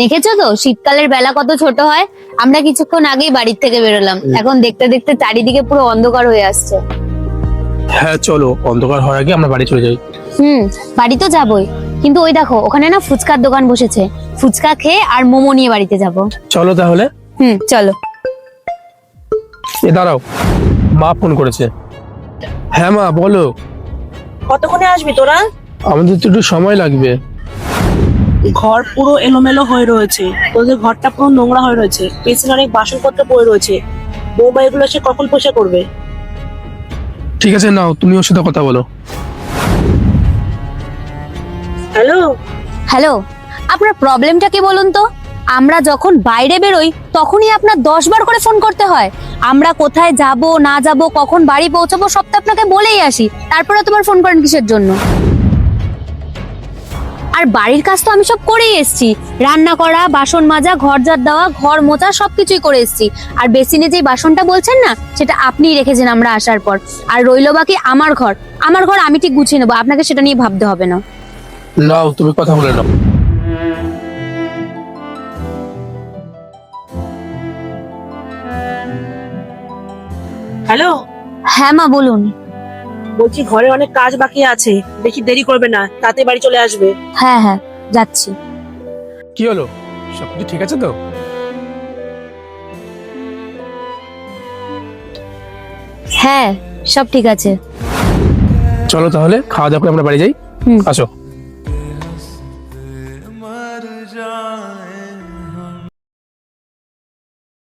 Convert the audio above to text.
দেখেছো তো শীতকালের বেলা কত ছোট হয়। আমরা কিছুক্ষণ আগেই বাড়ির থেকে বেরোলাম, এখন দেখতে দেখতে চারিদিকে পুরো অন্ধকার হয়ে আসছে। হ্যাঁ চলো, অন্ধকার হওয়ার আগে আমরা বাড়ি চলে যাই। বাড়ি তো যাবোই, কিন্তু ওই দেখো ওখানে না ফুচকার দোকান বসেছে, ফুচকা খেয়ে আর মোমো নিয়ে বাড়িতে যাব। চলো তাহলে। চলো। এ দাঁড়াও, মা ফোন করেছে। হ্যাঁ মা বলো। কতক্ষণে আসবি তোরা? আমাদের তো একটু সময় লাগবে। ঘর পুরো এলোমেলো হয়ে রয়েছে, তোদের ঘরটা পুরো নোংরা হয়ে রয়েছে, পেছনে অনেক বাসনপত্র পড়ে রয়েছে। বৌমা এগুলো এসে কখন পোষা করবে? ঠিক আছে, নাও তুমি ওর সাথে কথা বলো। হ্যালো। হ্যালো, আপনার প্রবলেমটা কি বলুন তো? আমরা যখন বাইরে বেরোই তখনই আপনার 10 বার করে ফোন করতে হয়। আমরা কোথায় যাব না যাব, কখন বাড়ি পৌঁছাবো সব তো আপনাকে বলেই আসি, তারপরে তোমার ফোন করেন কিসের জন্য? আর বাড়ির কাজ তো আমি সব করেই এসেছি, রান্না করা, বাসন মাজা, ঘর ঝাড় দেওয়া, ঘর মোছা সবকিছুই করে এসেছি। আর বেসিনে যেই বাসনটা বলছেন না, সেটা আপনিই রেখেছেন আমরা আসার পর। আর রইলো বাকি আমার ঘর, আমার ঘর আমি ঠিক গুছিয়ে নেবো, আপনাকে সেটা নিয়ে ভাবতে হবে না। নাও তুমি কথা বলে নাও। হ্যালো। হ্যাঁ মা বলুন। বলছি ঘরে অনেক কাজ বাকি আছে, বেশি দেরি করবে না, তাতে বাড়ি চলে আসবে। হ্যাঁ হ্যাঁ যাচ্ছি। কি হলো, সবকিছু ঠিক আছে তো? হ্যাঁ সব ঠিক আছে। চলো তাহলে, খাওয়া দাওয়া করে আমরা বাড়ি যাই। আসো।